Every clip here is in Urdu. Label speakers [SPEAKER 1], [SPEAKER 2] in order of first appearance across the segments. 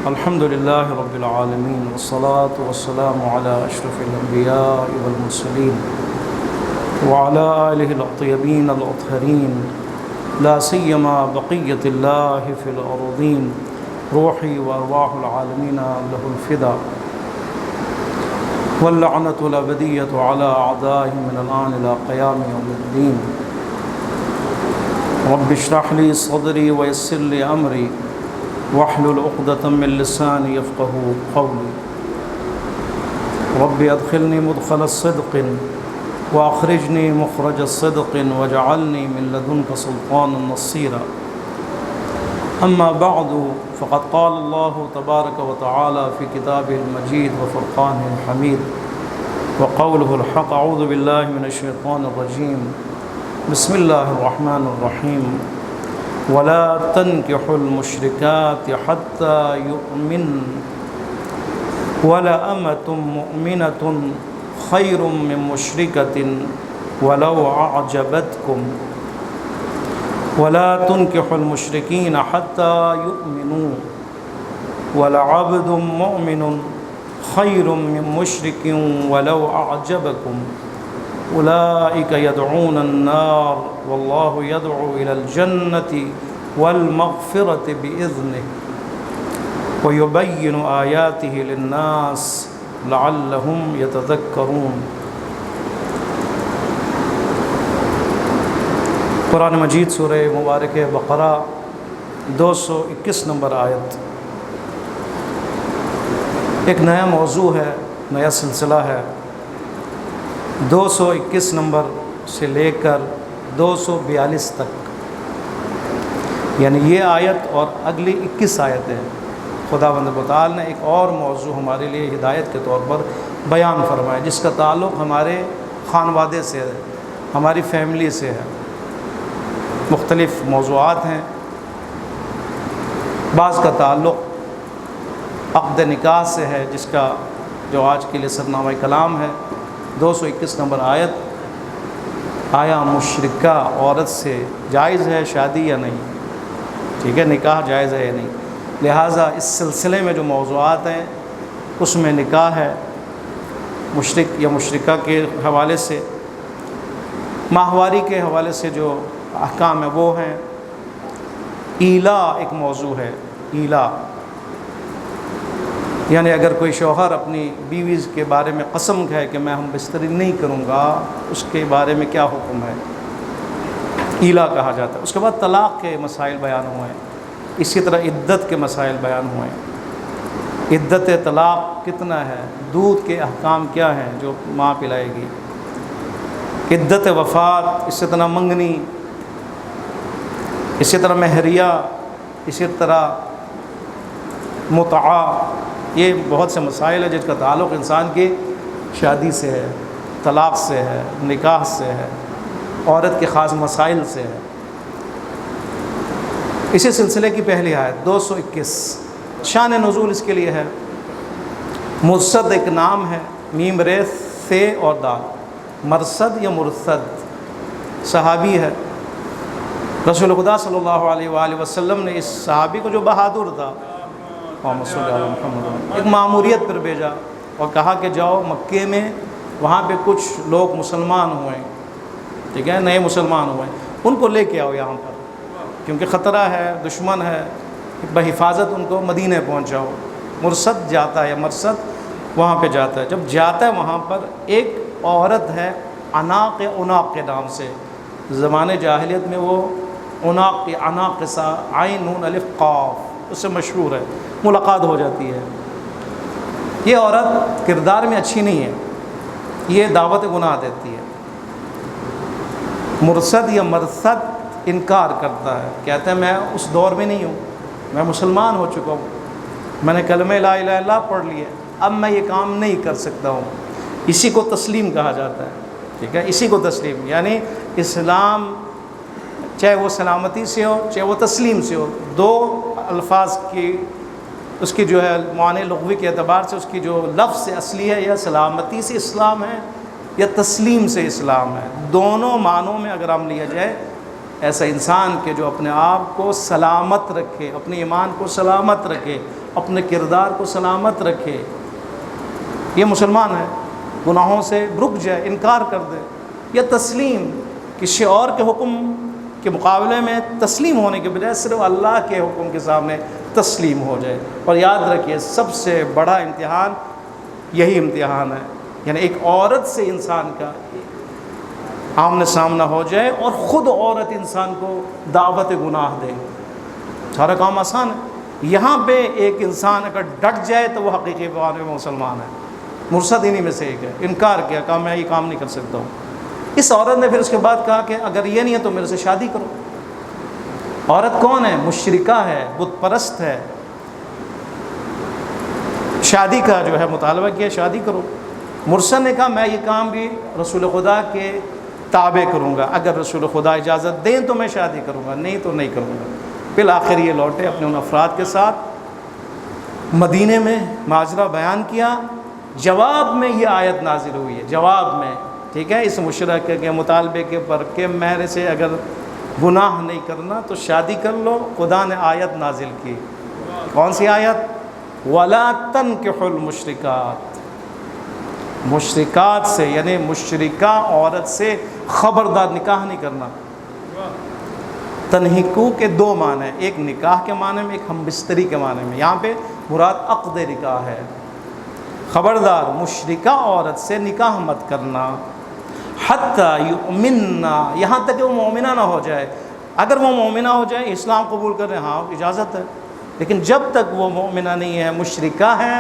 [SPEAKER 1] الحمد لله رب العالمين والصلاة والسلام على أشرف الأنبياء والمرسلين وعلى آله الطيبين الأطهرين لا سيما بقية الله في الأرضين روحي وأرواح العالمين له الفدا واللعنة الأبدية على أعدائهم من الآن إلى قيام يوم الدين. رب اشرح لي صدري ويسر لي أمري واحلل عقدة من لساني يفقهوا قولي. رب ادخلني مدخل الصدق واخرجني مخرج الصدق واجعلني من لدنك سلطانا نصيرا. اما بعد فقد قال الله تبارك وتعالى في كتابه المجيد وفرقانه الحميد وقوله الحق. اعوذ بالله من الشيطان الرجيم. بسم الله الرحمن الرحيم. ولا تنكحوا المشركات حتى يؤمن ولأمة مؤمنة خير من مشركة ولو أعجبتكم ولا تنكحوا المشركين حتى يؤمنوا ولعبد مؤمن خير من مشرك ولو أعجبكم أولئك يدعون النار والله يدعو إلى الجنة والمغفرة بإذنه ويبين آياته للناس لعلهم يتذكرون. قرآن مجید سورہ مبارک بقرہ 221 نمبر آیت ایک نیا موضوع ہے، نیا سلسلہ ہے. 221 نمبر سے لے کر 242 تک، یعنی یہ آیت اور اگلی 21 آیتیں خداوند متعال نے ایک اور موضوع ہمارے لیے ہدایت کے طور پر بیان فرمایا، جس کا تعلق ہمارے خانوادے سے ہے، ہماری فیملی سے ہے. مختلف موضوعات ہیں. بعض کا تعلق عقد نکاح سے ہے، جس کا جو آج کے لیے سرنامہ کلام ہے. 221 نمبر آیت، آیا مشرکہ عورت سے جائز ہے شادی یا نہیں؟ ٹھیک ہے، نکاح جائز ہے یا نہیں. لہٰذا اس سلسلے میں جو موضوعات ہیں اس میں نکاح ہے، مشرک یا مشرکہ کے حوالے سے، ماہواری کے حوالے سے جو احکام ہیں وہ ہیں. ایلا ایک موضوع ہے. ایلا یعنی اگر کوئی شوہر اپنی بیوی کے بارے میں قسم کھائے کہ میں ہم بستری نہیں کروں گا، اس کے بارے میں کیا حکم ہے، ایلا کہا جاتا ہے. اس کے بعد طلاق کے مسائل بیان ہوئے ہیں. اسی طرح عدت کے مسائل بیان ہوئے ہیں. عدت طلاق کتنا ہے، دودھ کے احکام کیا ہیں جو ماں پلائے گی، عدت وفات، اسی طرح منگنی، اسی طرح مہریہ، اسی طرح متعہ. یہ بہت سے مسائل ہیں جس کا تعلق انسان کی شادی سے ہے، طلاق سے ہے، نکاح سے ہے، عورت کے خاص مسائل سے ہے. اسی سلسلے کی پہلی آیت 221. شان نزول اس کے لیے ہے. مرصد ایک نام ہے، میم ر ث اور دال. مرصد یا مرصد صحابی ہے. رسول خدا صلی اللہ علیہ وآلہ وسلم نے اس صحابی کو، جو بہادر تھا، ایک ماموریت پر بھیجا اور کہا کہ جاؤ مکے میں، وہاں پہ کچھ لوگ مسلمان ہوئے ہیں، ٹھیک ہے، نئے مسلمان ہوئے ہیں، ان کو لے کے آؤ یہاں پر، کیونکہ خطرہ ہے، دشمن ہے، بحفاظت ان کو مدینہ پہنچاؤ. مرصد جاتا ہے، مرصد وہاں پہ جاتا ہے. جب جاتا ہے وہاں پر ایک عورت ہے عناق کے نام سے. زمانے جاہلیت میں وہ عناق سا عین نون الف قاف اس سے مشہور ہے. ملاقات ہو جاتی ہے. یہ عورت کردار میں اچھی نہیں ہے، یہ دعوت گناہ دیتی ہے. مرصد یا مرصد انکار کرتا ہے، کہتا ہے میں اس دور میں نہیں ہوں، میں مسلمان ہو چکا ہوں، میں نے کلمہ لا الہ الا اللہ پڑھ لی ہے، اب میں یہ کام نہیں کر سکتا ہوں. اسی کو تسلیم کہا جاتا ہے. ٹھیک ہے، اسی کو تسلیم، یعنی اسلام چاہے وہ سلامتی سے ہو چاہے وہ تسلیم سے ہو، دو الفاظ کی اس کی جو ہے معنی لغوی کے اعتبار سے اس کی جو لفظ اصلی ہے، یا سلامتی سے اسلام ہے یا تسلیم سے اسلام ہے. دونوں معنوں میں اگر ہم لیا جائے ایسا انسان کہ جو اپنے آپ کو سلامت رکھے، اپنے ایمان کو سلامت رکھے، اپنے کردار کو سلامت رکھے، یہ مسلمان ہے، گناہوں سے رک جائے، انکار کر دے، یا تسلیم، کسی اور کے حکم کے مقابلے میں تسلیم ہونے کے بجائے صرف اللہ کے حکم کے سامنے تسلیم ہو جائے۔ اور یاد رکھیے سب سے بڑا امتحان یہی امتحان ہے، یعنی ایک عورت سے انسان کا آمنے سامنا ہو جائے اور خود عورت انسان کو دعوت گناہ دے، سارا کام آسان ہے۔ یہاں پہ ایک انسان اگر ڈٹ جائے تو وہ حقیقی معنی میں مسلمان ہے، مرشد انہی میں سے ایک ہے، انکار کیا، کہا میں یہ کام نہیں کر سکتا ہوں۔ اس عورت نے پھر اس کے بعد کہا کہ اگر یہ نہیں ہے تو میرے سے شادی کرو۔ عورت کون ہے؟ مشرکہ ہے، بت پرست ہے، شادی کا جو ہے مطالبہ کیا، شادی کرو۔ مرسل نے کہا میں یہ کام بھی رسول خدا کے تابع کروں گا، اگر رسول خدا اجازت دیں تو میں شادی کروں گا، نہیں تو نہیں کروں گا۔ بالآخر یہ لوٹے اپنے ان افراد کے ساتھ مدینے میں، ماجرا بیان کیا، جواب میں یہ آیت نازل ہوئی ہے، جواب میں، ٹھیک ہے، اس مشرکہ کے مطالبے کے پر کہ میرے سے اگر گناہ نہیں کرنا تو شادی کر لو۔ خدا نے آیت نازل کی، کون سی آیت؟ وَلَا تَنْكِحُوا الْمُشْرِكَاتِ، مشرکات سے یعنی مشرکہ عورت سے خبردار نکاح نہیں کرنا۔ تنحیکو کے دو معنی ہیں، ایک نکاح کے معنی میں، ایک ہم بستری کے معنی میں۔ یہاں پہ مراد عقد نکاح ہے، خبردار مشرکہ عورت سے نکاح مت کرنا، حتی یؤمننا، یہاں تک کہ وہ مومنہ نہ ہو جائے۔ اگر وہ مومنہ ہو جائے، اسلام قبول کر رہے ہیں، ہاں اجازت ہے، لیکن جب تک وہ مومنہ نہیں ہے، مشرکہ ہے،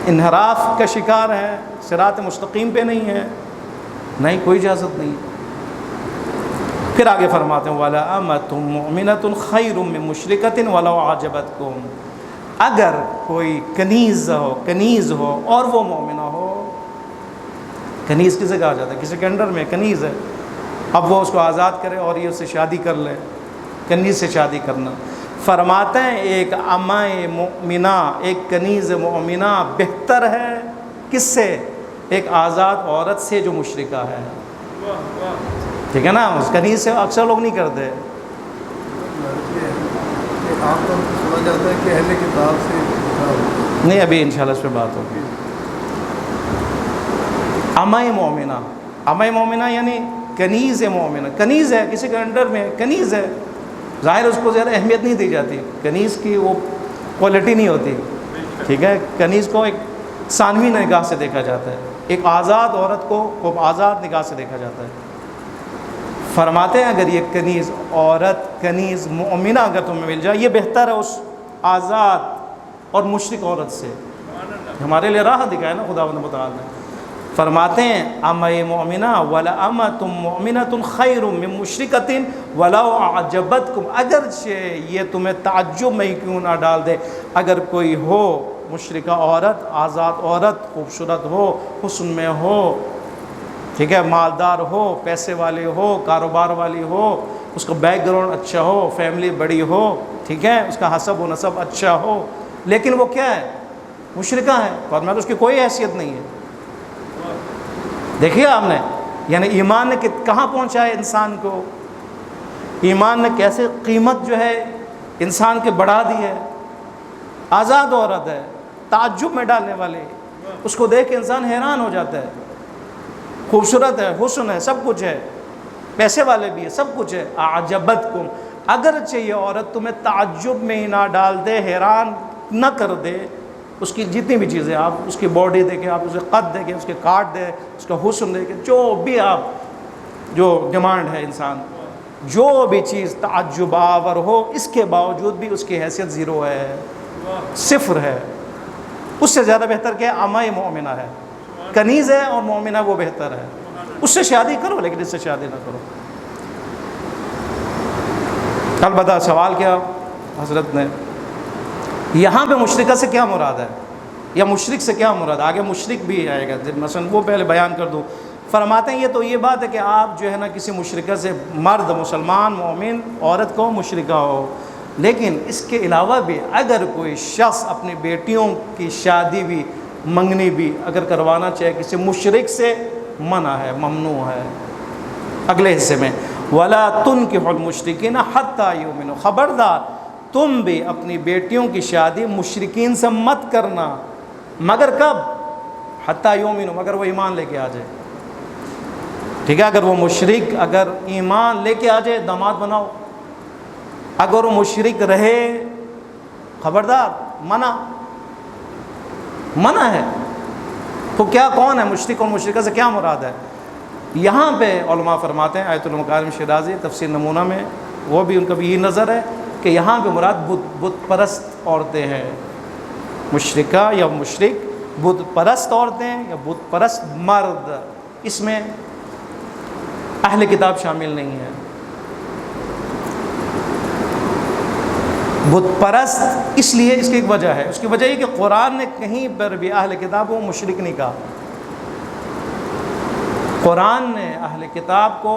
[SPEAKER 1] انحراف کا شکار ہے، صراط مستقیم پہ نہیں ہے، نہیں، کوئی اجازت نہیں۔ پھر آگے فرماتے ہیں وَلَا أَمَةٌ مُؤْمِنَةٌ خَيْرٌ مِّن مُشْرِكَةٍ وَلَوْ أَعْجَبَتْكُمْ، اگر کوئی کنیز ہو اور وہ مومنہ ہو۔ کنیز کسے کہا جاتا ہے؟ کسی کے انڈر میں کنیز ہے، اب وہ اس کو آزاد کرے اور یہ اس سے شادی کر لے، کنیز سے شادی کرنا۔ فرماتے ہیں ایک امہ مؤمنہ، ایک کنیز مؤمنہ بہتر ہے کس سے؟ ایک آزاد عورت سے جو مشرکہ ہے، ٹھیک ہے نا، اس کنیز سے اکثر لوگ نہیں کرتے۔
[SPEAKER 2] عام طور پر سنا جاتا ہے کہ اہل کتاب سے
[SPEAKER 1] نہیں، ابھی انشاءاللہ اس پہ بات ہوگی۔ امہ مومنہ، امہ مومنہ یعنی کنیز مومنہ، کنیز ہے، کسی کے انڈر میں کنیز ہے، ظاہر اس کو زیادہ اہمیت نہیں دی جاتی، کنیز کی وہ کوالٹی نہیں ہوتی، ٹھیک ہے، کنیز کو ایک ثانوی نگاہ سے دیکھا جاتا ہے، ایک آزاد عورت کو خوب آزاد نگاہ سے دیکھا جاتا ہے۔ فرماتے ہیں اگر یہ کنیز عورت، کنیز مومنہ اگر تمہیں مل جائے، یہ بہتر ہے اس آزاد اور مشرک عورت سے۔ ہمارے لیے راہ دکھائے نا خداوند متعال نے۔ فرماتے ہیں امہ مؤمنہ وَلَأَمَةٌ مُؤْمِنَةٌ خَيْرٌ مِّن مُشْرِكَةٍ وَلَوْ أَعْجَبَتْكُمْ، اگرچہ یہ تمہیں تعجب میں ہی کیوں نہ ڈال دے، اگر کوئی ہو مشرکہ عورت، آزاد عورت، خوبصورت ہو، حسن میں ہو، ٹھیک ہے، مالدار ہو، پیسے والے ہو، کاروبار والی ہو، اس کا بیک گراؤنڈ اچھا ہو، فیملی بڑی ہو، ٹھیک ہے، اس کا حسب و نسب اچھا ہو، لیکن وہ کیا ہے؟ مشرکہ ہے، فرمایا تو اس کی کوئی حیثیت نہیں ہے۔ دیکھیے آپ نے، یعنی ایمان نے کہاں پہنچا ہے انسان کو، ایمان نے کیسے قیمت جو ہے انسان کے بڑھا دی ہے۔ آزاد عورت ہے، تعجب میں ڈالنے والے، اس کو دیکھ کے انسان حیران ہو جاتا ہے، خوبصورت ہے، حسن ہے، سب کچھ ہے، پیسے والے بھی ہے، سب کچھ ہے۔ اعجبتکم، اگرچہ یہ عورت تمہیں تعجب میں ہی نہ ڈال دے، حیران نہ کر دے، اس کی جتنی بھی چیزیں، آپ اس کی باڈی دیکھیں، آپ اسے قد دیکھیں، اس کے کاٹ دیں، اس کا حسن دیکھیں، جو بھی آپ جو ڈیمانڈ ہے انسان، جو بھی چیز تعجب آور ہو، اس کے باوجود بھی اس کی حیثیت زیرو ہے، صفر ہے۔ اس سے زیادہ بہتر کہ امہ مومنہ ہے، کنیز ہے اور مومنہ وہ بہتر ہے، اس سے شادی کرو لیکن اس سے شادی نہ کرو۔ البتہ سوال کیا حضرت نے، یہاں پہ مشرکہ سے کیا مراد ہے یا مشرک سے کیا مراد؟ آگے مشرک بھی آئے گا، مثلا وہ پہلے بیان کر دوں۔ فرماتے ہیں یہ تو یہ بات ہے کہ آپ جو ہے نا کسی مشرکہ سے، مرد مسلمان مومن عورت کو مشرکہ ہو، لیکن اس کے علاوہ بھی اگر کوئی شخص اپنی بیٹیوں کی شادی بھی، منگنی بھی اگر کروانا چاہے کسی مشرک سے، منع ہے، ممنوع ہے۔ اگلے حصے میں وَلَا تُنْكِحُوا الْمُشْرِكِينَ حَتَّىٰ يُؤْمِنُوا، خبردار تم بھی اپنی بیٹیوں کی شادی مشرکین سے مت کرنا، مگر کب؟ حتیٰ یؤمنوا، مگر وہ ایمان لے کے آ جائے۔ ٹھیک ہے، اگر وہ مشرک اگر ایمان لے کے آ جائے داماد بناؤ، اگر وہ مشرک رہے خبردار، منع ہے۔ تو کیا کون ہے مشرک اور مشرکہ سے کیا مراد ہے؟ یہاں پہ علماء فرماتے ہیں، آیت المکارم شیرازی تفسیر نمونہ میں، وہ بھی ان کا بھی یہ نظر ہے کہ یہاں پہ مراد بت پرست عورتیں ہیں، مشرکہ یا مشرک، بت پرست عورتیں یا بت پرست مرد، اس میں اہل کتاب شامل نہیں ہے۔ بت پرست اس لیے، اس کی ایک وجہ ہے، اس کی وجہ یہ کہ قرآن نے کہیں پر بھی اہل کتاب کو مشرک نہیں کہا۔ قرآن نے اہل کتاب کو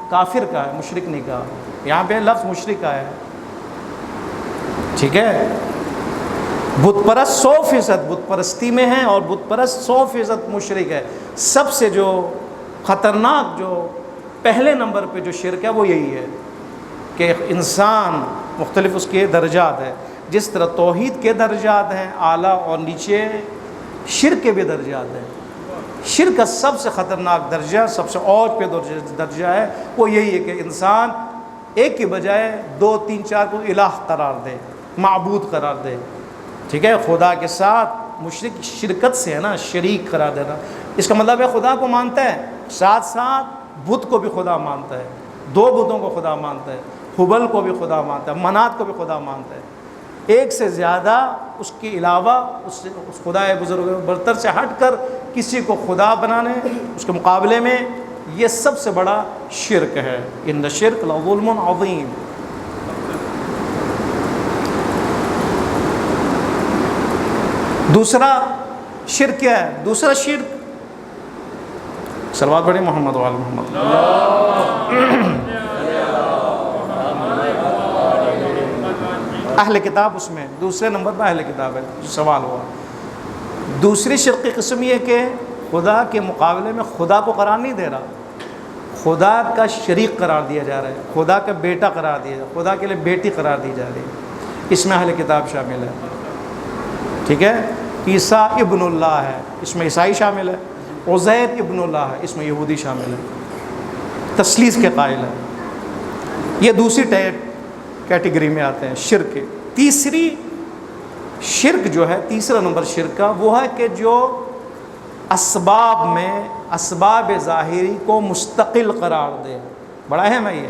[SPEAKER 1] کافر کہا ہے، مشرک نہیں کہا۔ یہاں پہ لفظ مشرک کا ہے، ٹھیک ہے۔ بت پرست 100% بت پرستی میں ہے، اور بت پرست 100% مشرک ہے۔ سب سے جو خطرناک، جو پہلے نمبر پہ جو شرک ہے وہ یہی ہے کہ انسان مختلف اس کے درجات ہیں، جس طرح توحید کے درجات ہیں اعلیٰ اور نیچے، شرک کے بھی درجات ہیں۔ شرک کا سب سے خطرناک درجہ، سب سے اوج پہ درجہ ہے، وہ یہی ہے کہ انسان ایک کے بجائے 2 3 4 کو الہ قرار دے، معبود قرار دے، ٹھیک ہے۔ خدا کے ساتھ مشرک شرکت سے ہے نا، شریک قرار دینا، اس کا مطلب ہے خدا کو مانتا ہے، ساتھ ساتھ بت کو بھی خدا مانتا ہے، 2 بتوں کو خدا مانتا ہے، حبل کو بھی خدا مانتا ہے، منات کو بھی خدا مانتا ہے۔ ایک سے زیادہ اس کے علاوہ اس خدا بزرگ برتر سے ہٹ کر کسی کو خدا بنانے، اس کے مقابلے میں یہ سب سے بڑا شرک ہے۔ ان الشرک لظلم عظیم۔ دوسرا شرک کیا ہے؟ دوسرا شرک، صلوات پڑھیں محمد و آل محمد۔ اہل کتاب، اس میں دوسرے نمبر پر اہل کتاب ہے جو سوال ہوا۔ دوسری شرک کی قسم یہ کہ خدا کے مقابلے میں خدا کو قرار نہیں دے رہا، خدا کا شریک قرار دیا جا رہا ہے، خدا کا بیٹا قرار دیا جا رہا ہے، خدا کے لیے بیٹی قرار دی جا رہی ہے، اس میں اہل کتاب شامل ہے، ٹھیک ہے۔ عیسیٰ ابن اللہ ہے، اس میں عیسائی شامل ہے۔ عزیر ابن اللہ ہے، اس میں یہودی شامل ہے، تثلیث کے قائل ہے۔ یہ دوسری کیٹیگری میں آتے ہیں شرک کے۔ تیسری شرک جو ہے، تیسرا نمبر شرک کا، وہ ہے کہ جو اسباب میں اسباب ظاہری کو مستقل قرار دے، بڑا اہم ہے یہ۔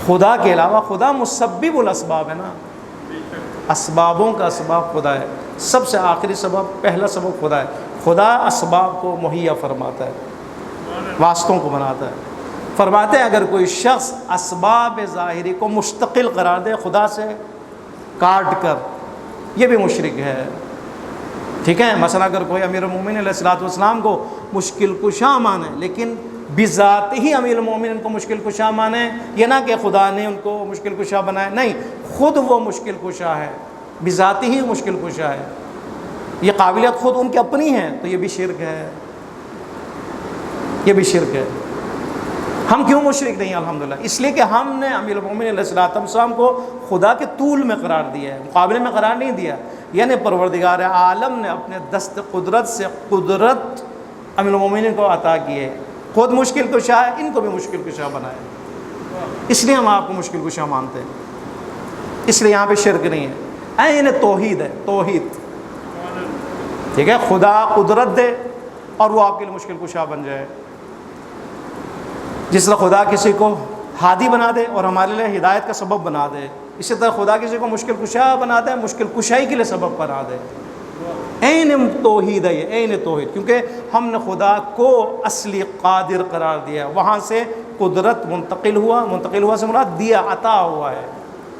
[SPEAKER 1] خدا کے علاوہ خدا مسبب الاسباب ہے نا، اسبابوں کا اسباب خدا ہے، سب سے آخری سبب، پہلا سبب خدا ہے۔ خدا اسباب کو مہیا فرماتا ہے، واسطوں کو بناتا ہے۔ فرماتے ہیں اگر کوئی شخص اسباب ظاہری کو مستقل قرار دے خدا سے کاٹ کر، یہ بھی مشرک ہے، ٹھیک ہے۔ مثلا اگر کوئی امیر المومنین علیہ الصلوۃ والسلام کو مشکل کشا مانے، لیکن بذات ہی امیر المومنین کو مشکل کشا مانے، یہ نہ کہ خدا نے ان کو مشکل کشا بنایا، نہیں، خود وہ مشکل کشا ہے، بذات ہی مشکل کشا ہے، یہ قابلیت خود ان کی اپنی ہے، تو یہ بھی شرک ہے، یہ بھی شرک ہے۔ ہم کیوں مشرک نہیں ہیں؟ الحمدللہ اس لیے کہ ہم نے امیر المومنین علیہ الصلوۃ والسلام کو خدا کے طول میں قرار دیا ہے، مقابلے میں قرار نہیں دیا، یعنی پروردگار عالم نے اپنے دست قدرت سے قدرت امیر المومنین کو عطا کی ہے، خود مشکل کشا ہے، ان کو بھی مشکل کشا بنایا، اس لیے ہم آپ کو مشکل کشا مانتے ہیں، اس لیے یہاں پہ شرک نہیں ہے، عین توحید ہے، توحید، ٹھیک ہے۔ خدا قدرت دے اور وہ آپ کے لیے مشکل کشا بن جائے، جس طرح خدا کسی کو ہادی بنا دے اور ہمارے لیے ہدایت کا سبب بنا دے، اسی طرح خدا کسی کو مشکل کشا بنا دے، مشکل کشائی کے لیے سبب بنا دے۔ عین توحید ہے یہ، عین توحید، کیونکہ ہم نے خدا کو اصلی قادر قرار دیا، وہاں سے قدرت منتقل ہوا سے مراد دیا، عطا ہوا ہے،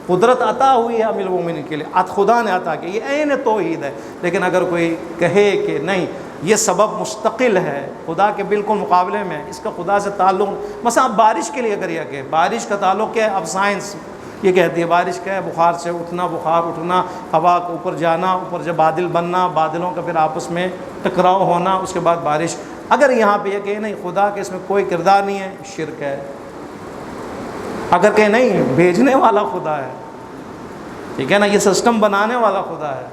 [SPEAKER 1] قدرت عطا ہوئی ہے امیر المومنین کے لیے، خدا نے عطا کی، یہ عین توحید ہے۔ لیکن اگر کوئی کہے کہ نہیں یہ سبب مستقل ہے، خدا کے بالکل مقابلے میں، اس کا خدا سے تعلق، مثلا آپ بارش کے لیے اگر یہ کہ بارش کا تعلق کیا ہے، اب سائنس یہ کہتی ہے بارش کیا ہے، بخار سے اٹھنا، بخار اٹھنا، ہوا کو اوپر جانا، اوپر جب بادل بننا، بادلوں کا پھر آپس میں ٹکراؤ ہونا، اس کے بعد بارش۔ اگر یہاں پہ یہ کہ نہیں خدا کے اس میں کوئی کردار نہیں ہے، شرک ہے۔ اگر کہ نہیں بھیجنے والا خدا ہے، ٹھیک ہے نا. یہ سسٹم بنانے والا خدا ہے.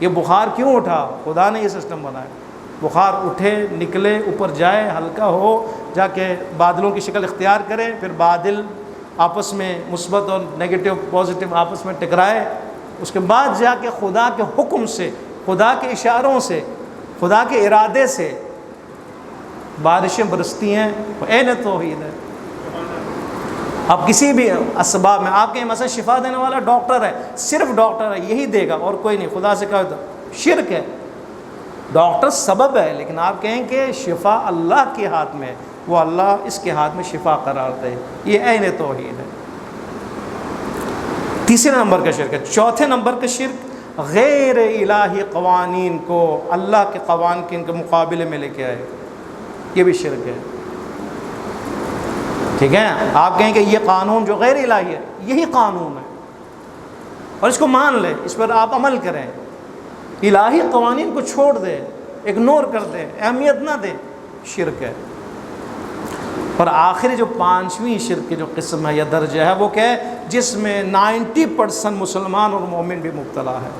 [SPEAKER 1] یہ بخار کیوں اٹھا؟ خدا نے یہ سسٹم بنایا. بخار اٹھے، نکلے، اوپر جائے، ہلکا ہو، جا کے بادلوں کی شکل اختیار کرے، پھر بادل آپس میں مثبت اور نیگیٹو پازیٹیو آپس میں ٹکرائے، اس کے بعد جا کے خدا کے حکم سے، خدا کے اشاروں سے، خدا کے ارادے سے بارشیں برستی ہیں. عین توحید ہے. اب کسی بھی اسباب میں آپ کے مثلا شفا دینے والا ڈاکٹر ہے، صرف ڈاکٹر ہے، یہی دے گا اور کوئی نہیں. خدا سے کہو تو شرک ہے. ڈاکٹر سبب ہے، لیکن آپ کہیں کہ شفا اللہ کے ہاتھ میں ہے، وہ اللہ اس کے ہاتھ میں شفا قرار دے. یہ عین توحید ہے. تیسرے نمبر کا شرک ہے. چوتھے نمبر کا شرک غیر الہی قوانین کو اللہ کے قوانین کے مقابلے میں لے کے آئے. یہ بھی شرک ہے. ٹھیک ہے. آپ کہیں کہ یہ قانون جو غیر الہی ہے یہی قانون ہے اور اس کو مان لیں، اس پر آپ عمل کریں. الہی قوانین کو چھوڑ دے، اگنور کر دے، اہمیت نہ دے، شرک ہے. اور آخری جو پانچویں شرک کی جو قسم ہے یا درجہ ہے وہ کیا ہے؟ جس میں 90% مسلمان اور مومن بھی مبتلا ہے،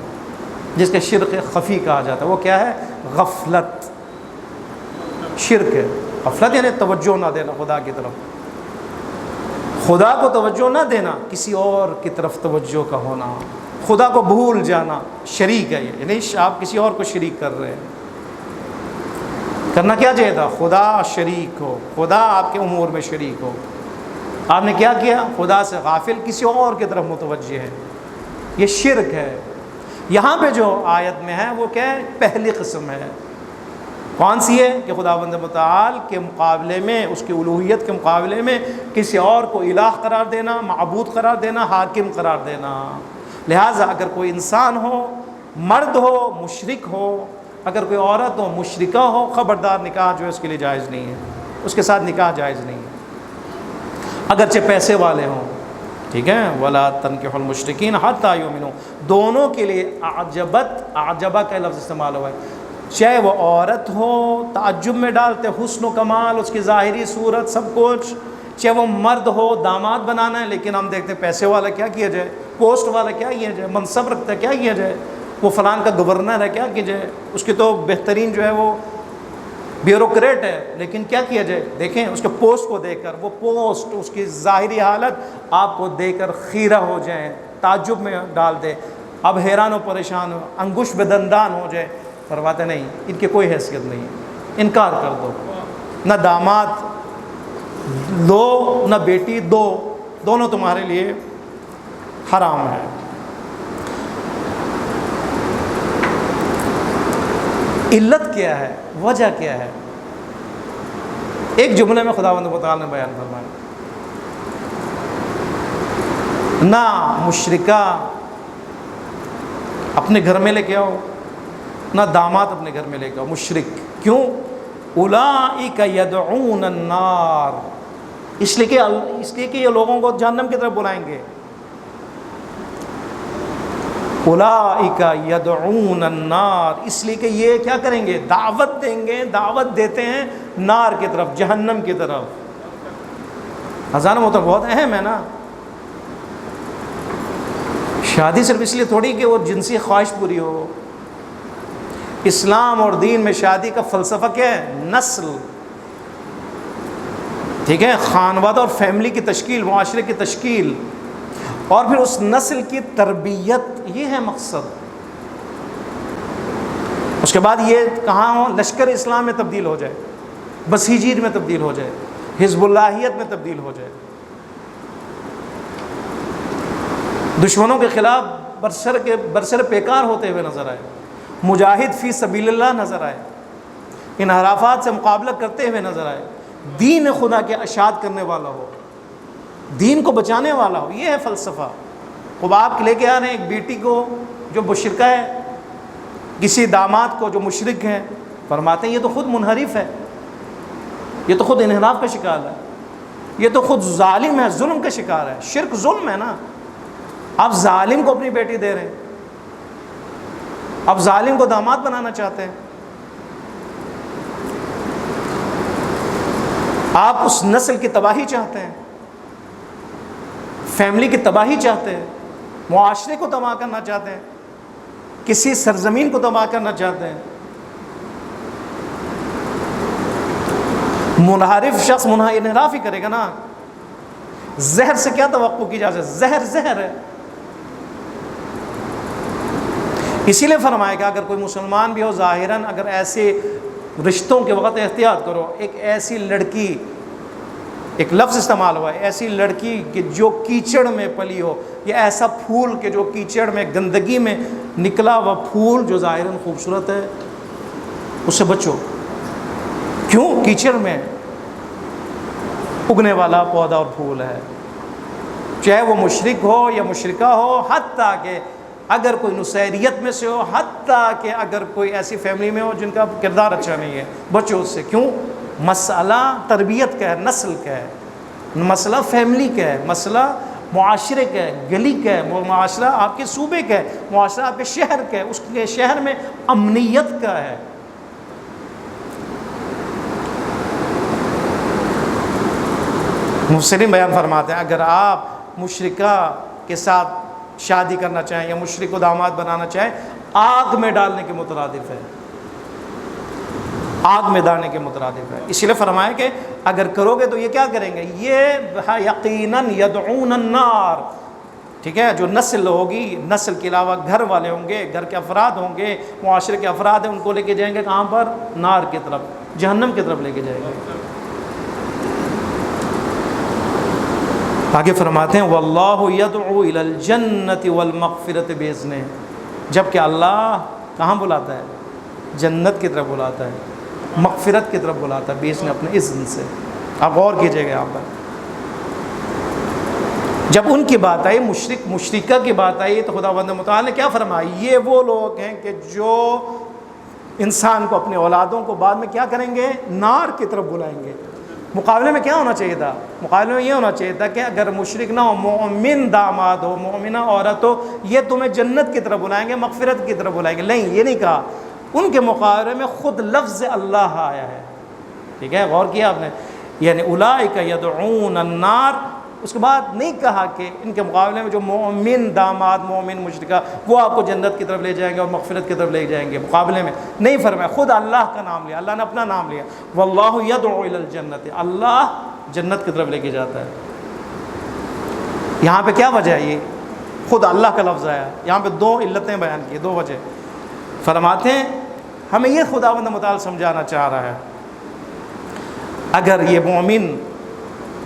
[SPEAKER 1] جس کے شرک خفی کہا جاتا ہے. وہ کیا ہے؟ غفلت. شرک ہے. غفلت یعنی توجہ نہ دینا خدا کی طرف، خدا کو توجہ نہ دینا، کسی اور کی طرف توجہ کا ہونا، خدا کو بھول جانا. شریک ہے یہ، یعنی آپ کسی اور کو شریک کر رہے ہیں. کرنا کیا چاہیے تھا؟ خدا شریک ہو، خدا آپ کے امور میں شریک ہو. آپ نے کیا کیا؟ خدا سے غافل کسی اور کی طرف متوجہ ہے. یہ شرک ہے. یہاں پہ جو آیت میں ہے وہ کیا ہے؟ پہلی قسم ہے. کون سی ہے؟ کہ خداوند متعال کے مقابلے میں، اس کی الوہیت کے مقابلے میں کسی اور کو الہ قرار دینا، معبود قرار دینا، حاکم قرار دینا. لہٰذا اگر کوئی انسان ہو، مرد ہو، مشرک ہو، اگر کوئی عورت ہو، مشرکہ ہو، خبردار نکاح جو ہے اس کے لیے جائز نہیں ہے، اس کے ساتھ نکاح جائز نہیں ہے، اگرچہ پیسے والے ہوں. ٹھیک ہے. وَلَا تَنْكِحُوا الْمُشْرِكِينَ حَتَّىٰ يُؤْمِنُوا. دونوں کے لیے اعجبہ کا لفظ استعمال ہوا ہے. چاہے وہ عورت ہو، تعجب میں ڈالتے حسن و کمال، اس کی ظاہری صورت سب کچھ، چاہے وہ مرد ہو، داماد بنانا ہے، لیکن ہم دیکھتے ہیں پیسے والا کیا کیا جائے، پوسٹ والا کیا کیا جائے، منصب رکھتا ہے کیا کیا جائے، وہ فلان کا گورنر ہے کیا کیا جائے، اس کی تو بہترین جو ہے وہ بیوروکریٹ ہے، لیکن کیا کیا جائے. دیکھیں اس کے پوسٹ کو دیکھ کر، وہ پوسٹ، اس کی ظاہری حالت آپ کو دیکھ کر خیرہ ہو جائیں، تعجب میں ڈال دے، اب حیران و پریشان ہو، انگوش بدندان ہو جائے. فرماتے نہیں، ان کی کوئی حیثیت نہیں، انکار کر دو. نہ داماد دو، نہ بیٹی دو، دونوں تمہارے لیے حرام ہے. علت کیا ہے؟ وجہ کیا ہے؟ ایک جملے میں خداوند تعالیٰ نے بیان فرمایا. نہ مشرکہ اپنے گھر میں لے کے آؤ، نہ داماد اپنے گھر میں لے کے آؤ. مشرک کیوں؟ اولئک یدعون النار، اس لیے کہ یہ لوگوں کو جہنم کی طرف بلائیں گے. اولئک یدعون النار، اس لیے کہ یہ کیا کریں گے؟ دعوت دیں گے، دعوت دیتے ہیں نار کی طرف، جہنم کی طرف. اذان محترم بہت اہم ہے نا. شادی صرف اس لیے تھوڑی کہ وہ جنسی خواہش پوری ہو. اسلام اور دین میں شادی کا فلسفہ کیا ہے؟ نسل. ٹھیک ہے. خانوادہ اور فیملی کی تشکیل، معاشرے کی تشکیل، اور پھر اس نسل کی تربیت، یہ ہے مقصد. اس کے بعد یہ کہاں ہو؟ لشکر اسلام میں تبدیل ہو جائے، بسیجید میں تبدیل ہو جائے، حزب اللہیت میں تبدیل ہو جائے، دشمنوں کے خلاف برسر پیکار ہوتے ہوئے نظر آئے، مجاہد فی سبیل اللہ نظر آئے، انحرافات سے مقابلہ کرتے ہوئے نظر آئے، دین خدا کے اشاعت کرنے والا ہو، دین کو بچانے والا ہو. یہ ہے فلسفہ. اب آپ لے کے آ رہے ہیں ایک بیٹی کو جو مشرکہ ہے، کسی داماد کو جو مشرک ہیں. فرماتے ہیں یہ تو خود منحرف ہے، یہ تو خود انحراف کا شکار ہے، یہ تو خود ظالم ہے، ظلم کا شکار ہے. شرک ظلم ہے نا. آپ ظالم کو اپنی بیٹی دے رہے ہیں، آپ ظالم کو داماد بنانا چاہتے ہیں، آپ اس نسل کی تباہی چاہتے ہیں، فیملی کی تباہی چاہتے ہیں. معاشرے کو تباہ کرنا چاہتے ہیں، کسی سرزمین کو تباہ کرنا چاہتے ہیں۔ منحرف شخص انحراف ہی کرے گا نا۔ زہر سے کیا توقع کی جا سکتی؟ زہر زہر ہے۔ اسی لیے فرمائے گا اگر کوئی مسلمان بھی ہو ظاہراً، اگر ایسے رشتوں کے وقت احتیاط کرو، ایک ایسی لڑکی، ایک لفظ استعمال ہوا ہے، ایسی لڑکی کہ جو کیچڑ میں پلی ہو، یا ایسا پھول کہ جو کیچڑ میں گندگی میں نکلا ہوا پھول جو ظاہراً خوبصورت ہے، اس سے بچو۔ کیوں؟ کیچڑ میں اگنے والا پودا اور پھول ہے، چاہے وہ مشرک ہو یا مشرکہ ہو، حتیٰ کہ اگر کوئی نصیریت میں سے ہو، حتیٰ کہ اگر کوئی ایسی فیملی میں ہو جن کا کردار اچھا نہیں ہے، بچو اس سے۔ کیوں؟ مسئلہ تربیت کا ہے، نسل کا ہے، مسئلہ فیملی کا ہے، مسئلہ معاشرے کا ہے، گلی کا ہے، معاشرہ آپ کے صوبے کا ہے، معاشرہ آپ کے شہر کا ہے، اس کے شہر میں امنیت کا ہے۔ مفسرین بیان فرماتے ہیں اگر آپ مشرکہ کے ساتھ شادی کرنا چاہیں یا مشرک کو داماد بنانا چاہیں، آگ میں ڈالنے کے مترادف ہے، آگ میں ڈالنے کے مترادف ہے۔ اسی لیے فرمایا کہ اگر کرو گے تو یہ کیا کریں گے؟ یہ یقیناً یدعون النار، ٹھیک ہے؟ جو نسل ہوگی، نسل کے علاوہ گھر والے ہوں گے، گھر کے افراد ہوں گے، معاشرے کے افراد ہیں، ان کو لے کے جائیں گے کہاں پر؟ نار کی طرف، جہنم کی طرف لے کے جائیں گے۔ آگے فرماتے ہیں واللہ یدعو الی الجنۃ والمغفرۃ باذنہ، جبکہ اللہ کہاں بلاتا ہے؟ جنت کی طرف بلاتا ہے، مغفرت کی طرف بلاتا ہے، باذن، اپنے اذن سے۔ آپ غور کیجئے گا یہاں پر، جب ان کی بات آئی، مشرک مشرکہ کی بات آئی، تو خداوند متعال نے کیا فرمایا؟ یہ وہ لوگ ہیں کہ جو انسان کو، اپنے اولادوں کو بعد میں کیا کریں گے؟ نار کی طرف بلائیں گے۔ مقابلے میں کیا ہونا چاہیے تھا؟ مقابلے میں یہ ہونا چاہیے تھا کہ اگر مشرک نہ ہو، مومن داماد ہو، مومنہ عورت ہو، یہ تمہیں جنت کی طرف بلائیں گے، مغفرت کی طرف بلائیں گے۔ نہیں، یہ نہیں کہا، ان کے مقابلے میں خود لفظ اللہ آیا ہے، ٹھیک ہے؟ غور کیا آپ نے؟ یعنی اولئک یدعون النار، اس کے بعد نہیں کہا کہ ان کے مقابلے میں جو مومن داماد، مومن مشرکہ، وہ آپ کو جنت کی طرف لے جائیں گے اور مغفرت کی طرف لے جائیں گے، مقابلے میں نہیں فرمایا، خود اللہ کا نام لیا، اللہ نے اپنا نام لیا، واللہ یدعو الی الجنۃ، اللہ جنت کی طرف لے کے جاتا ہے۔ یہاں پہ کیا وجہ ہے؟ یہ خود اللہ کا لفظ آیا، یہاں پہ دو علتیں بیان کی، دو وجہ فرماتے ہیں۔ ہمیں یہ خداوند متعال سمجھانا چاہ رہا ہے، اگر یہ مومن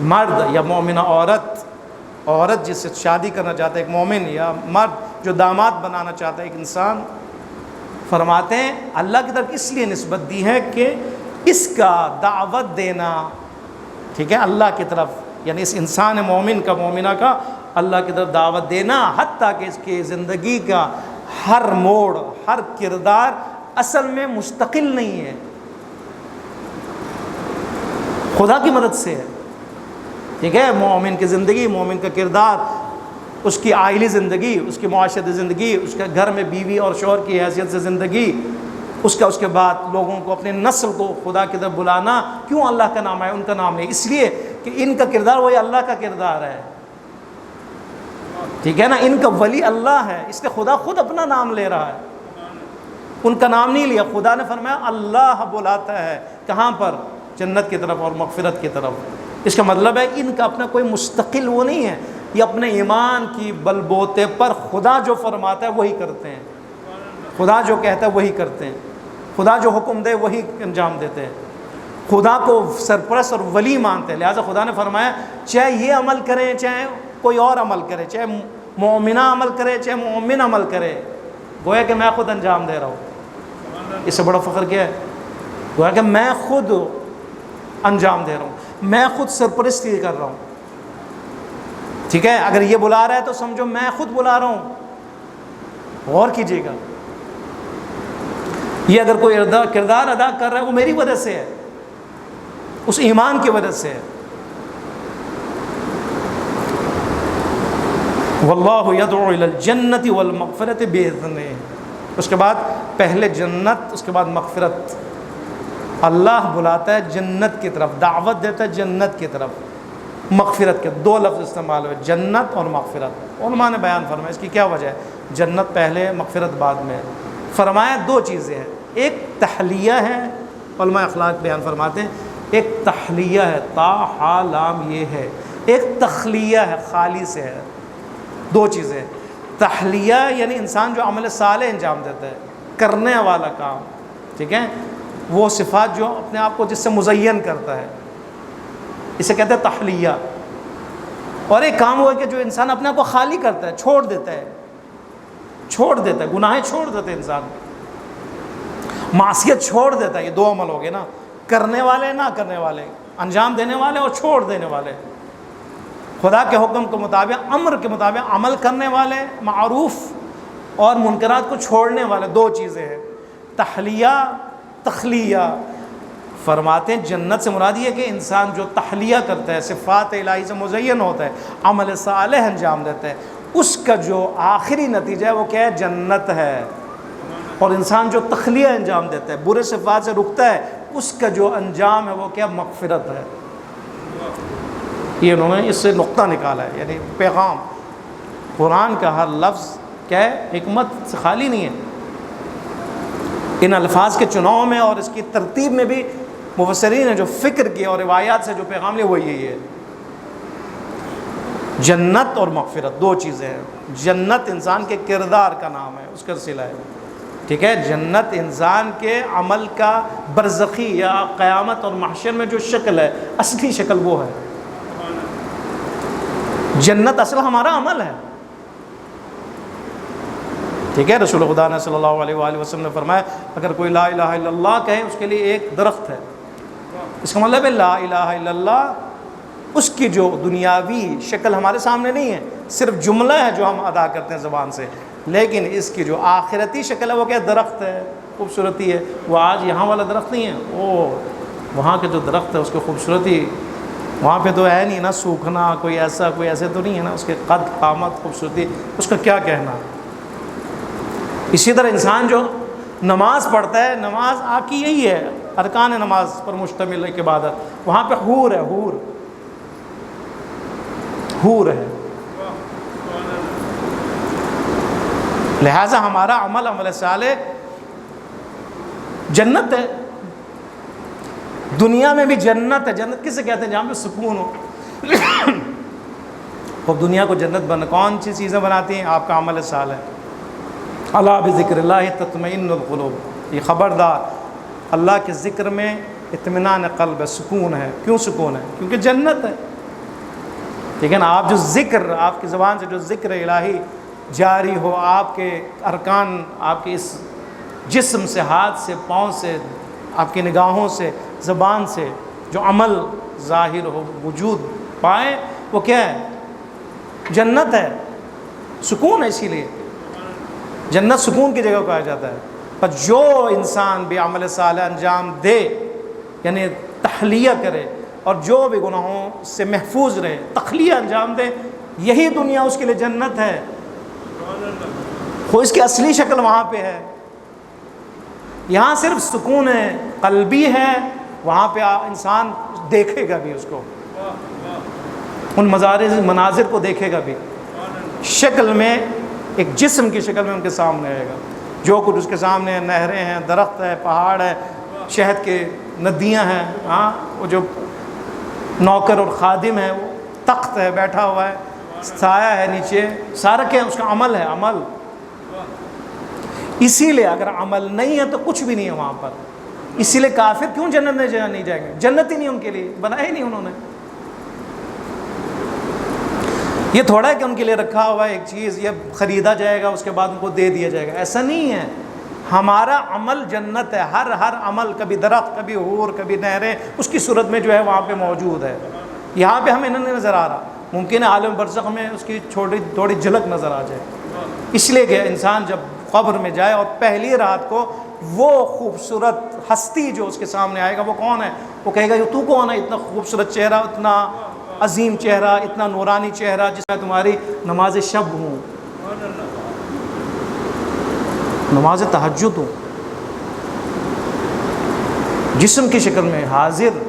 [SPEAKER 1] مرد یا مومنہ عورت جس سے شادی کرنا چاہتا ہے، ایک مومن یا مرد جو داماد بنانا چاہتا ہے ایک انسان، فرماتے ہیں اللہ کی طرف اس لیے نسبت دی ہے کہ اس کا دعوت دینا، ٹھیک ہے، اللہ کی طرف، یعنی اس انسان مومن کا، مومنہ کا اللہ کی طرف دعوت دینا، حتیٰ کہ اس کی زندگی کا ہر موڑ، ہر کردار اصل میں مستقل نہیں ہے، خدا کی مدد سے ہے، ٹھیک ہے؟ مومن کی زندگی، مومن کا کردار، اس کی عائلی زندگی، اس کی معاشرتی زندگی، اس کے گھر میں بیوی اور شوہر کی حیثیت سے زندگی، اس کے بعد لوگوں کو، اپنے نسل کو خدا کی طرف بلانا۔ کیوں اللہ کا نام ہے؟ ان کا نام ہے، اس لیے کہ ان کا کردار وہی اللہ کا کردار ہے، ٹھیک ہے نا؟ ان کا ولی اللہ ہے، اس لیے خدا خود اپنا نام لے رہا ہے، ان کا نام نہیں لیا، خدا نے فرمایا اللہ بلاتا ہے، کہاں پر؟ جنت کی طرف اور مغفرت کی طرف۔ اس کا مطلب ہے ان کا اپنا کوئی مستقل وہ نہیں ہے، یہ اپنے ایمان کی بل بوتے پر خدا جو فرماتا ہے وہی کرتے ہیں، خدا جو کہتا ہے وہی کرتے ہیں، خدا جو حکم دے وہی انجام دیتے ہیں، خدا کو سرپرست اور ولی مانتے ہیں۔ لہٰذا خدا نے فرمایا چاہے یہ عمل کریں، چاہے کوئی اور عمل کرے، چاہے مومنہ عمل کرے، چاہے مومن عمل کرے، گویا کہ میں خود انجام دے رہا ہوں۔ اس سے بڑا فخر کیا ہے؟ گویا کہ میں خود انجام دے رہا ہوں، میں خود سرپرستی کر رہا ہوں، ٹھیک ہے؟ اگر یہ بلا رہا ہے تو سمجھو میں خود بلا رہا ہوں، غور کیجیے گا۔ یہ اگر کوئی کردار ادا کر رہا ہے وہ میری وجہ سے ہے، اس ایمان کی وجہ سے ہے۔ واللہ یدعو الی الجنۃ والمغفرۃ باذنہ، اس کے بعد پہلے جنت، اس کے بعد مغفرت۔ اللہ بلاتا ہے جنت کی طرف، دعوت دیتا ہے جنت کی طرف، مغفرت کے 2 لفظ استعمال ہوئے، جنت اور مغفرت۔ علماء نے بیان فرمایا اس کی کیا وجہ ہے، جنت پہلے مغفرت بعد میں۔ فرمایا 2 چیزیں ہیں، ایک تحلیہ ہے، علماء اخلاق بیان فرماتے ہیں، ایک تحلیہ ہے، تا حا لام یہ ہے، ایک تخلیہ ہے، خالی سے ہے۔ 2 چیزیں، تحلیہ یعنی انسان جو عمل صالح انجام دیتا ہے، کرنے والا کام، ٹھیک ہے، وہ صفات جو اپنے آپ کو جس سے مزین کرتا ہے، اسے کہتے ہیں تحلیہ۔ اور ایک کام ہوا کہ جو انسان اپنے آپ کو خالی کرتا ہے، چھوڑ دیتا ہے، گناہیں چھوڑ دیتا ہے انسان، معصیت چھوڑ دیتا ہے۔ یہ 2 عمل ہو گئے نا، کرنے والے، نہ کرنے والے، انجام دینے والے اور چھوڑ دینے والے۔ خدا کے حکم کے مطابق، امر کے مطابق عمل کرنے والے، معروف اور منکرات کو چھوڑنے والے، 2 چیزیں ہیں، تحلیہ تخلیہ۔ فرماتے ہیں جنت سے مراد یہ کہ انسان جو تحلیہ کرتا ہے، صفات الہی سے مزین ہوتا ہے، عمل صالح انجام دیتا ہے، اس کا جو آخری نتیجہ ہے وہ کیا ہے، جنت ہے۔ اور انسان جو تخلیہ انجام دیتا ہے، برے صفات سے رکتا ہے، اس کا جو انجام ہے وہ کیا، مغفرت ہے۔ یہ انہوں نے اس سے نقطہ نکالا ہے، یعنی پیغام قرآن کا ہر لفظ کیا ہے، حکمت سے خالی نہیں ہے۔ ان الفاظ کے چناؤ میں اور اس کی ترتیب میں بھی مفسرین نے جو فکر کی اور روایات سے جو پیغام لیا وہ یہی ہے، جنت اور مغفرت 2 چیزیں ہیں۔ جنت انسان کے کردار کا نام ہے، اس کا صلہ ہے، ٹھیک ہے۔ جنت انسان کے عمل کا برزخی یا قیامت اور محشر میں جو شکل ہے، اصلی شکل وہ ہے۔ جنت اصل ہمارا عمل ہے، ٹھیک ہے۔ رسول خدا نے صلی اللہ علیہ وآلہ وسلم نے فرمایا اگر کوئی لا الہ الا اللہ کہے اس کے لیے ایک درخت ہے، اس کا مطلب ہے لا الہ الا اللہ اس کی جو دنیاوی شکل ہمارے سامنے نہیں ہے، صرف جملہ ہے جو ہم ادا کرتے ہیں زبان سے، لیکن اس کی جو آخرتی شکل ہے وہ کیا، درخت ہے، خوبصورتی ہے۔ وہ آج یہاں والا درخت نہیں ہے، وہ وہاں کے جو درخت ہے اس کی خوبصورتی وہاں پہ تو ہے نہیں نا، سوکھنا کوئی ایسا کوئی ایسے تو نہیں ہے نا، اس کے قد قامت خوبصورتی اس کا کیا کہنا۔ اسی طرح انسان جو نماز پڑھتا ہے، نماز آپ کی یہی ہے، ارکان نماز پر مشتمل ایک عبادت، وہاں پہ حور ہے، حور ہے۔ لہٰذا ہمارا عمل صالح جنت ہے، دنیا میں بھی جنت ہے۔ جنت کسے کہتے ہیں، جہاں پہ سکون ہو۔ اور دنیا کو جنت کون سی چیزیں بناتی ہیں، آپ کا عمل صالح۔ الا بذکر اللہ تطمئن القلوب، یہ خبردار، اللہ کے ذکر میں اطمینان قلب ہے، سکون ہے۔ کیوں سکون ہے؟ کیونکہ جنت ہے، ٹھیک ہے نا۔ آپ جو ذکر، آپ کی زبان سے جو ذکر الہی جاری ہو، آپ کے ارکان، آپ کے اس جسم سے، ہاتھ سے، پاؤں سے، آپ کی نگاہوں سے، زبان سے جو عمل ظاہر ہو، وجود پائے، وہ کیا ہے، جنت ہے، سکون ہے۔ اسی لیے جنت سکون کی جگہ کہا جاتا ہے۔ پر جو انسان بھی عمل صالح انجام دے، یعنی تحلیہ کرے، اور جو بھی گناہوں سے محفوظ رہے، تخلیہ انجام دے، یہی دنیا اس کے لیے جنت ہے۔ وہ اس کی اصلی شکل وہاں پہ ہے، یہاں صرف سکون ہے، قلبی ہے، وہاں پہ انسان دیکھے گا بھی اس کو، ان مناظر کو دیکھے گا بھی، شکل میں ایک جسم کی شکل میں ان کے سامنے آئے گا۔ جو کچھ اس کے سامنے ہے، نہریں ہیں، درخت ہے، پہاڑ ہے، شہد کے ندیاں ہیں، ہاں، وہ جو نوکر اور خادم ہے، وہ تخت ہے، بیٹھا ہوا ہے، سایہ ہے نیچے، سارا کیا اس کا عمل ہے، عمل۔ اسی لیے اگر عمل نہیں ہے تو کچھ بھی نہیں ہے وہاں پر۔ اسی لیے کافر کیوں جنت میں نہیں جائیں گے، جنت ہی نہیں ان کے لیے، بنایا ہی نہیں انہوں نے۔ یہ تھوڑا ہے کہ ان کے لیے رکھا ہوا ہے ایک چیز، یہ خریدا جائے گا اس کے بعد ان کو دے دیا جائے گا، ایسا نہیں ہے۔ ہمارا عمل جنت ہے، ہر عمل، کبھی درخت، کبھی حور، کبھی نہریں، اس کی صورت میں جو ہے وہاں پہ موجود ہے۔ یہاں پہ ہمیں نہیں نظر آ رہا، ممکن ہے عالم برزخ میں اس کی تھوڑی جھلک نظر آ جائے۔ اس لیے کہ انسان جب قبر میں جائے اور پہلی رات کو وہ خوبصورت ہستی جو اس کے سامنے آئے گا، وہ کون ہے؟ وہ کہے گا کہ تو کون ہے، اتنا خوبصورت چہرہ، اتنا عظیم چہرہ، اتنا نورانی چہرہ، جس میں تمہاری نماز شب ہوں، نماز تہجد ہوں، جسم کی شکل میں حاضر۔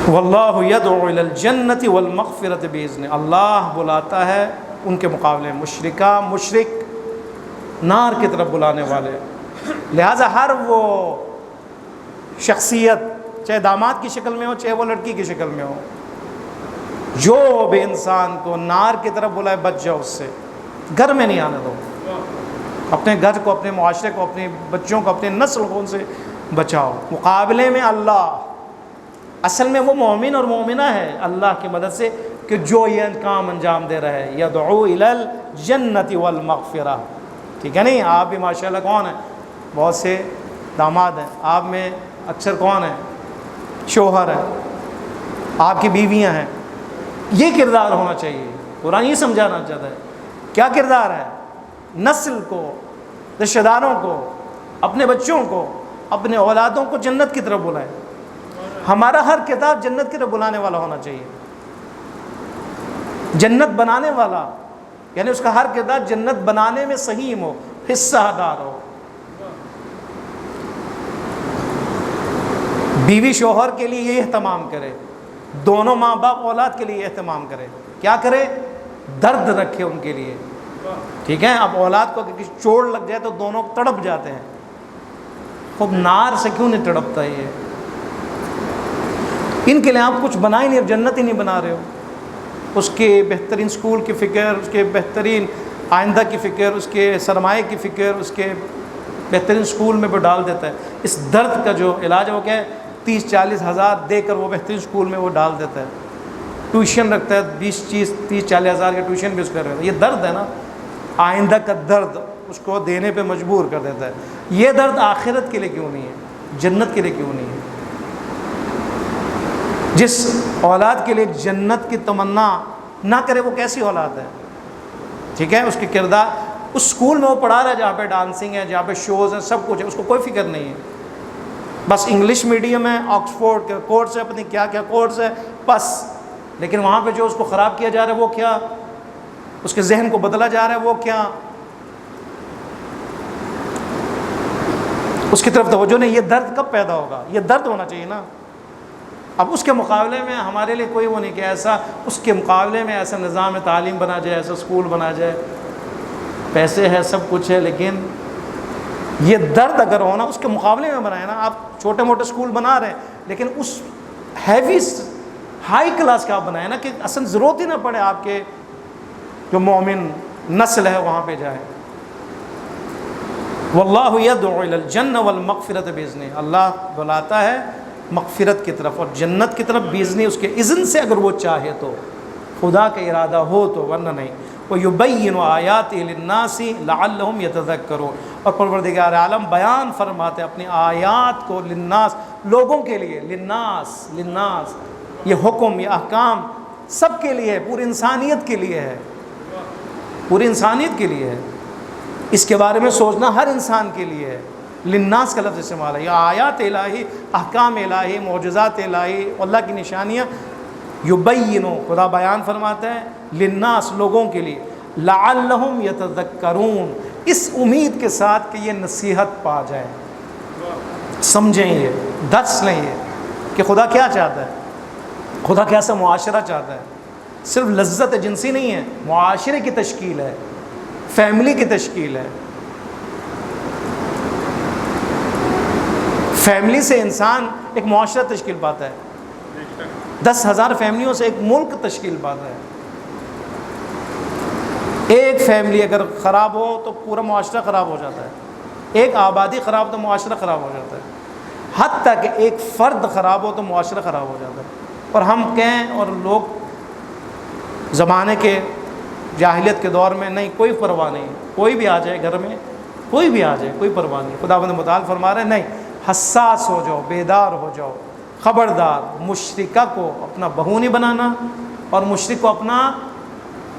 [SPEAKER 1] واللہ یدعو الی الجنۃ والمغفرۃ باذن، اللہ بلاتا ہے ان کے مقابلے میں مشرک نار کی طرف بلانے والے. لہٰذا ہر وہ شخصیت چاہے داماد کی شکل میں ہو چاہے وہ لڑکی کی شکل میں ہو، جو بھی انسان کو نار کی طرف بلائے بچ جاؤ اس سے، گھر میں نہیں آنے دو. اپنے گھر کو، اپنے معاشرے کو، اپنے بچوں کو، اپنے نسل کو ان سے بچاؤ. مقابلے میں اللہ، اصل میں وہ مومن اور مومنہ ہے اللہ کی مدد سے کہ جو یہ کام انجام دے رہا ہے. یدعو الی الجنۃ والمغفرہ. ٹھیک ہے نہیں؟ آپ بھی ماشاءاللہ کون ہیں؟ بہت سے داماد ہیں. آپ میں اکثر کون ہیں؟ شوہر ہیں، آپ کی بیویاں ہیں. یہ کردار ہونا چاہیے. قرآن یہ سمجھانا چاہتا ہے. کیا کردار ہے؟ نسل کو، رشتہ داروں کو، اپنے بچوں کو، اپنے اولادوں کو جنت کی طرف بلائیں. ہمارا ہر کردار جنت کی طرف بلانے والا ہونا چاہیے، جنت بنانے والا، یعنی اس کا ہر کردار جنت بنانے میں سہیم ہو، حصہ دار ہو. بیوی شوہر کے لیے یہ اہتمام کرے، دونوں ماں باپ اولاد کے لیے اہتمام کرے. کیا کرے؟ درد رکھے ان کے لیے. ٹھیک ہے؟ اب اولاد کو کسی چوٹ لگ جائے تو دونوں تڑپ جاتے ہیں. خود نار سے کیوں نہیں تڑپتا یہ؟ ان کے لیے آپ کچھ بنا ہی نہیں، اب جنت ہی نہیں بنا رہے ہو. اس کے بہترین سکول کی فکر، اس کے بہترین آئندہ کی فکر، اس کے سرمایہ کی فکر اس کے بہترین سکول میں بھی ڈال دیتا ہے. اس درد کا جو علاج ہے وہ کیا ہے؟ 30-40 ہزار دے کر وہ بہترین سکول میں وہ ڈال دیتا ہے. ٹیوشن رکھتا ہے 30-40 ہزار کا ٹیوشن بھی اس کا رہتا ہے. یہ درد ہے نا، آئندہ کا درد اس کو دینے پہ مجبور کر دیتا ہے. یہ درد آخرت کے لیے کیوں نہیں ہے؟ جنت کے لیے کیوں نہیں ہے؟ جس اولاد کے لیے جنت کی تمنا نہ کرے وہ کیسی اولاد ہے؟ ٹھیک ہے؟ اس کے کردار، اس سکول میں وہ پڑھا رہا ہے جہاں پہ ڈانسنگ ہے، جہاں پہ شوز ہیں، سب کچھ ہے، اس کو کوئی فکر نہیں ہے. بس انگلش میڈیم ہے، آکسفورڈ کے کورس ہے، پتہ نہیں کیا کیا کورس ہے بس. لیکن وہاں پہ جو اس کو خراب کیا جا رہا ہے وہ کیا؟ اس کے ذہن کو بدلا جا رہا ہے وہ کیا؟ اس کی طرف توجہ نہیں. یہ درد کب پیدا ہوگا؟ یہ درد ہونا چاہیے نا. اب اس کے مقابلے میں ہمارے لیے کوئی وہ نہیں کہ ایسا، اس کے مقابلے میں ایسا نظام تعلیم بنا جائے، ایسا اسکول بنا جائے. پیسے ہے، سب کچھ ہے، لیکن یہ درد اگر ہونا اس کے مقابلے میں بنائے نا. آپ چھوٹے موٹے اسکول بنا رہے ہیں لیکن اس ہیوی ہائی کلاس کا آپ بنائے نا کہ اصل ضرورت ہی نہ پڑے آپ کے جو مومن نسل ہے وہاں پہ جائے. واللہ یدعو الی الجنۃ والمغفرۃ باذنہ، اللہ بلاتا ہے مغفرت کی طرف اور جنت کی طرف باذنہ، اس کے اذن سے اگر وہ چاہے تو، خدا کا ارادہ ہو تو، ورنہ نہیں. وَيُبَيِّنُ آيَاتِهِ لِلنَّاسِ لَعَلَّهُمْ يَتَذَكَّرُونَ. اور پروردگار عالم بیان فرماتے اپنی آیات کو للناس، لوگوں کے لیے. للناس یہ حکم، یہ احکام سب کے لیے ہے، پوری انسانیت کے لیے ہے، پوری انسانیت کے لیے ہے. اس کے بارے میں سوچنا ہر انسان کے لیے ہے. للناس کا لفظ استعمال ہے. یہ آیات الہی، احکام الہی، معجزات الہی، اللہ کی نشانیاں. یبینو، خدا بیان فرماتا ہے للناس، لوگوں کے لیے. لعلہم یتذکرون، اس امید کے ساتھ کہ یہ نصیحت پا جائیں، سمجھیں، یہ درس لیں یہ کہ خدا کیا چاہتا ہے، خدا کیسا معاشرہ چاہتا ہے. صرف لذت جنسی نہیں ہے، معاشرے کی تشکیل ہے، فیملی کی تشکیل ہے. فیملی سے انسان ایک معاشرہ تشکیل پاتا ہے. 10,000 فیملیوں سے ایک ملک تشکیل پاتا ہے. ایک فیملی اگر خراب ہو تو پورا معاشرہ خراب ہو جاتا ہے. ایک آبادی خراب تو معاشرہ خراب ہو جاتا ہے. حتیٰ کہ ایک فرد خراب ہو تو معاشرہ خراب ہو جاتا ہے. اور ہم کہیں، اور لوگ زمانے کے جاہلیت کے دور میں نہیں، کوئی پرواہ نہیں، کوئی بھی آ جائے گھر میں، کوئی بھی آ جائے، کوئی پرواہ نہیں. خداوند متعال فرما رہے ہیں نہیں، حساس ہو جاؤ، بیدار ہو جاؤ. خبردار، مشرکہ کو اپنا بہو نہیں بنانا اور مشرک کو اپنا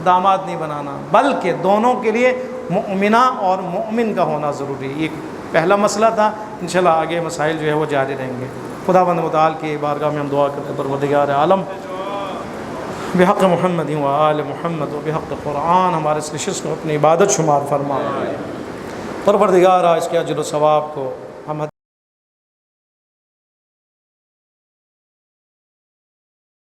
[SPEAKER 1] داماد نہیں بنانا، بلکہ دونوں کے لیے مؤمنہ اور مؤمن کا ہونا ضروری ہے. یہ پہلا مسئلہ تھا. انشاءاللہ آگے مسائل جو ہے وہ جاری رہیں گے. خداوند متعال کی بارگاہ میں ہم دعا کرتے ہیں پروردگار عالم بحق محمد و آل محمد و بحق قرآن ہمارے اس نشست کو اپنی عبادت شمار فرما. پروردگارا اس کے اجر و ثواب کو